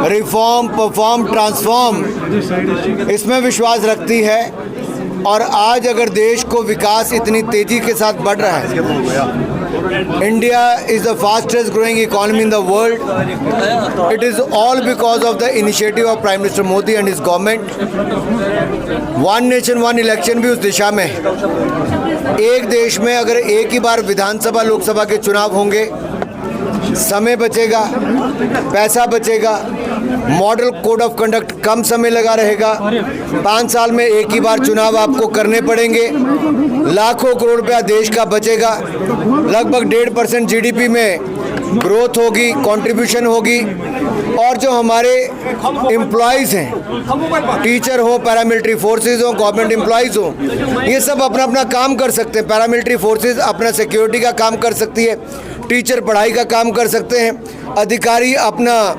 Reform, perform, transform इसमें विश्वास रखती है। और आज अगर देश को विकास इतनी तेज़ी के साथ बढ़ रहा है, India is the fastest growing economy in the world. It is all because of the initiative of Prime Minister Modi and his government. One nation, one election भी उस दिशा में है। एक देश में अगर एक ही बार विधानसभा, लोकसभा के चुनाव होंगे, समय बचेगा, पैसा बचेगा, मॉडल कोड ऑफ कंडक्ट कम समय लगा रहेगा। 5 साल में एक ही बार चुनाव आपको करने पड़ेंगे। लाखों करोड़ रुपया देश का बचेगा। लगभग 1.5% जीडीपी में ग्रोथ होगी, कंट्रीब्यूशन होगी। और जो हमारे एम्प्लॉयज़ हैं, टीचर हो, पैरामिलिट्री फोर्सेस हो, गवर्नमेंट एम्प्लॉयज़ हो, ये सब अपना अपना काम कर सकते हैं। पैरामिलिट्री फोर्सेस अपना सिक्योरिटी का काम कर सकती है, टीचर पढ़ाई का काम कर सकते हैं, अधिकारी अपना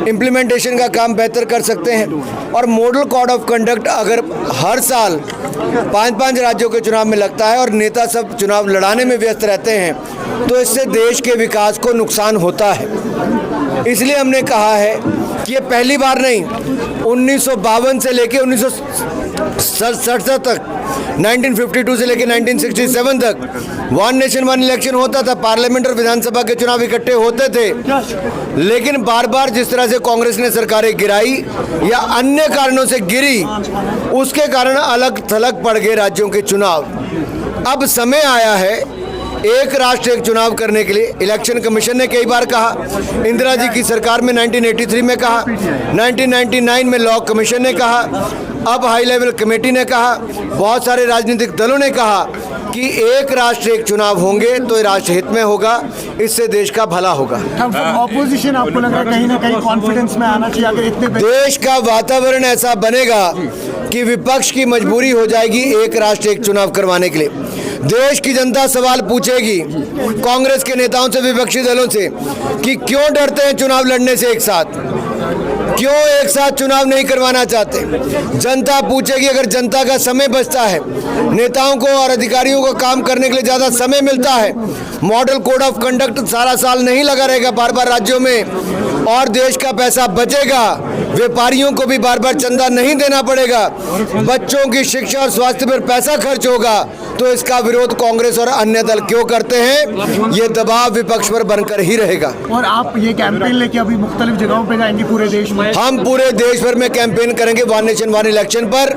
इम्प्लीमेंटेशन का काम बेहतर कर सकते हैं। और मॉडल कोड ऑफ कंडक्ट अगर हर साल 5-5 राज्यों के चुनाव में लगता है और नेता सब चुनाव लड़ाने में व्यस्त रहते हैं, तो इससे देश के विकास को नुकसान होता है। इसलिए हमने कहा है कि ये पहली बार नहीं, 1952 से लेके 1967 तक, 1952 से लेके 1967 तक वन नेशन वन इलेक्शन होता था। पार्लियामेंट और विधानसभा के चुनाव इकट्ठे होते थे, लेकिन बार बार जिस तरह से कांग्रेस ने सरकारें गिराई या अन्य कारणों से गिरी, उसके कारण अलग थलग पड़ गए राज्यों के चुनाव। अब समय आया है एक राष्ट्र एक चुनाव करने के लिए। इलेक्शन कमीशन ने कई बार कहा, इंदिरा जी की सरकार में 1983 में कहा, 1999 में लॉ कमीशन ने कहा, अब हाई लेवल कमेटी ने कहा, बहुत सारे राजनीतिक दलों ने कहा कि एक राष्ट्र एक चुनाव होंगे तो ये राष्ट्र हित में होगा, इससे देश का भला होगा। ऑपोजिशन आपको लग रहा है कहीं ना कहीं कॉन्फिडेंस में आना चाहिए अगर इतने देश का वातावरण ऐसा बनेगा कि विपक्ष की मजबूरी हो जाएगी एक राष्ट्र एक चुनाव करवाने के लिए। देश की जनता सवाल पूछेगी कांग्रेस के नेताओं से, विपक्षी दलों से, कि क्यों डरते हैं चुनाव लड़ने से एक साथ, क्यों एक साथ चुनाव नहीं करवाना चाहते। जनता पूछेगी। अगर जनता का समय बचता है, नेताओं को और अधिकारियों को काम करने के लिए ज़्यादा समय मिलता है, मॉडल कोड ऑफ कंडक्ट सारा साल नहीं लगा रहेगा बार बार राज्यों में, और देश का पैसा बचेगा, व्यापारियों को भी बार बार चंदा नहीं देना पड़ेगा, बच्चों की शिक्षा और स्वास्थ्य पर पैसा खर्च होगा, तो इसका विरोध कांग्रेस और अन्य दल क्यों करते हैं? ये दबाव विपक्ष पर बनकर ही रहेगा। और आप ये कैंपेन लेके अभी मुख्तलिफ जगहों पे जाएंगे पूरे देश में? हम पूरे देश भर में कैंपेन करेंगे वन नेशन वन इलेक्शन पर,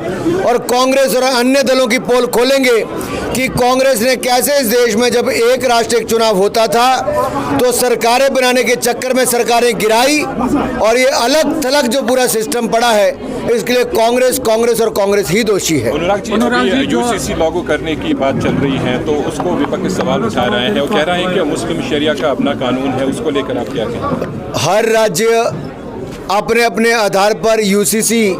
और कांग्रेस और अन्य दलों की पोल खोलेंगे कि कांग्रेस ने कैसे इस देश में जब एक राष्ट्र एक चुनाव होता था तो सरकारें बनाने के चक्कर में सरकारें गिराई, और ये अलग थलग जो पूरा सिस्टम पड़ा है, इसके लिए कांग्रेस और कांग्रेस ही दोषी है। अनुराग जी, यूसीसी लागू करने की बात चल रही है तो उसको विपक्ष सवाल उठा रहे हैं और कह रहे हैं कि मुस्लिम शरिया का अपना कानून है, उसको लेकर आप क्या कहें? हर राज्य अपने अपने आधार पर यूसीसी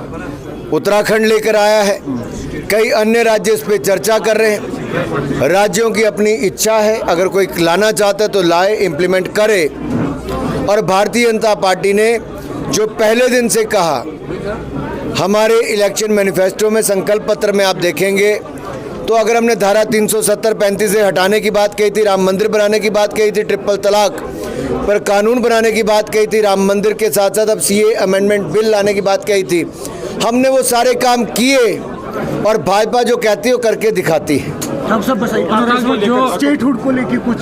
उत्तराखंड लेकर आया है, कई अन्य राज्य इस पर चर्चा कर रहे हैं। राज्यों की अपनी इच्छा है, अगर कोई लाना चाहता है तो लाए, इम्प्लीमेंट करे। और भारतीय जनता पार्टी ने जो पहले दिन से कहा, हमारे इलेक्शन मैनिफेस्टो में, संकल्प पत्र में आप देखेंगे तो अगर हमने धारा 370-35 से हटाने की बात कही थी, राम मंदिर बनाने की बात कही थी, ट्रिपल तलाक पर कानून बनाने की बात कही थी, राम मंदिर के साथ साथ अब सीए अमेंडमेंट बिल लाने की बात कही थी, हमने वो सारे काम किए। और भाजपा जो कहती है वो करके दिखाती है। स्टेटहुड को लेके कुछ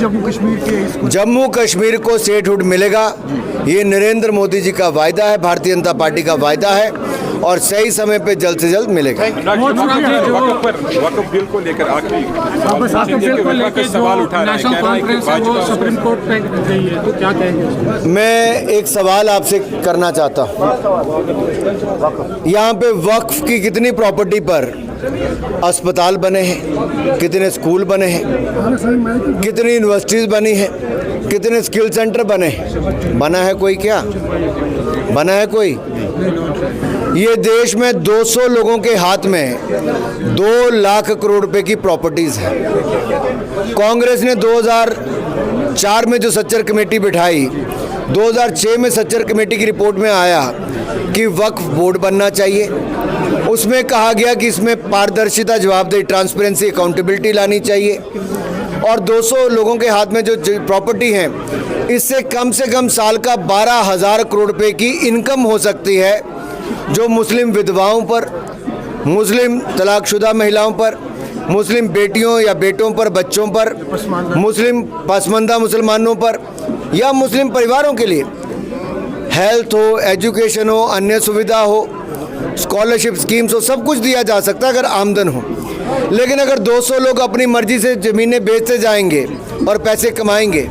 जम्मू कश्मीर को स्टेटहुड मिलेगा, ये नरेंद्र मोदी जी का वायदा है, भारतीय जनता पार्टी का वायदा है, और सही समय पे जल्द से जल्द मिलेगा। वक्फ बिल को लेकर आखिरी सवाल उठा रहे हैं, सुप्रीम कोर्ट पे गई है, तो क्या कहेंगे? मैं एक सवाल आपसे करना चाहता हूँ, यहाँ पे वक्फ की कितनी प्रॉपर्टी पर अस्पताल बने हैं, कितने स्कूल बने हैं, कितनी यूनिवर्सिटीज़ बनी हैं, कितने स्किल सेंटर बने हैं? बना है कोई? क्या बना है कोई? ये देश में 200 लोगों के हाथ में 2 लाख करोड़ रुपए की प्रॉपर्टीज़ है। कांग्रेस ने 2004 में जो सच्चर कमेटी बिठाई, 2006 में सच्चर कमेटी की रिपोर्ट में आया कि वक्फ बोर्ड बनना चाहिए। उसमें कहा गया कि इसमें पारदर्शिता, जवाबदेही, ट्रांसपेरेंसी, अकाउंटेबिलिटी लानी चाहिए, और 200 लोगों के हाथ में जो प्रॉपर्टी हैं इससे कम से कम साल का 12,000 करोड़ रुपए की इनकम हो सकती है, जो मुस्लिम विधवाओं पर, मुस्लिम तलाकशुदा महिलाओं पर, मुस्लिम बेटियों या बेटों पर, बच्चों पर, मुस्लिम पसमानदा मुसलमानों पर या मुस्लिम परिवारों के लिए हेल्थ हो, एजुकेशन हो, अन्य सुविधा हो, स्कॉलरशिप स्कीम्स हो, सब कुछ दिया जा सकता है अगर आमदन हो। लेकिन अगर 200 लोग अपनी मर्जी से ज़मीनें बेचते जाएंगे और पैसे कमाएंगे,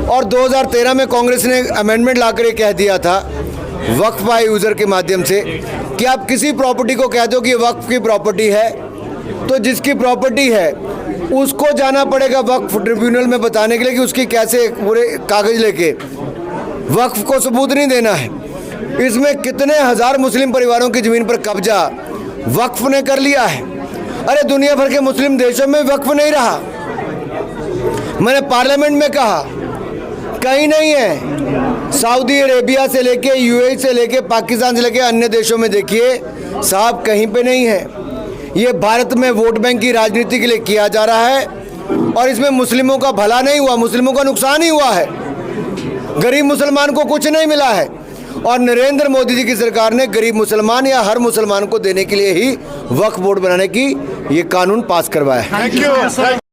और 2013 में कांग्रेस ने अमेंडमेंट लाकर ये कह दिया था वक्फ बाय यूज़र के माध्यम से कि आप किसी प्रॉपर्टी को कह दो कि ये वक्फ की प्रॉपर्टी है, तो जिसकी प्रॉपर्टी है उसको जाना पड़ेगा वक्फ ट्रिब्यूनल में बताने के लिए कि उसकी कैसे पूरे कागज़ लेके वक्फ को सबूत नहीं देना है। इसमें कितने हज़ार मुस्लिम परिवारों की ज़मीन पर कब्जा वक्फ ने कर लिया है। अरे दुनिया भर के मुस्लिम देशों में वक्फ नहीं रहा। मैंने पार्लियामेंट में कहा कहीं नहीं है। सऊदी अरेबिया से लेके, यूएई से लेके, पाकिस्तान से लेके अन्य देशों में देखिए साहब कहीं पे नहीं है। ये भारत में वोट बैंक की राजनीति के लिए किया जा रहा है और इसमें मुस्लिमों का भला नहीं हुआ, मुस्लिमों का नुकसान ही हुआ है। गरीब मुसलमान को कुछ नहीं मिला है और नरेंद्र मोदी जी की सरकार ने गरीब मुसलमान या हर मुसलमान को देने के लिए ही वक्फ बोर्ड बनाने की ये कानून पास करवाया है। Thank you.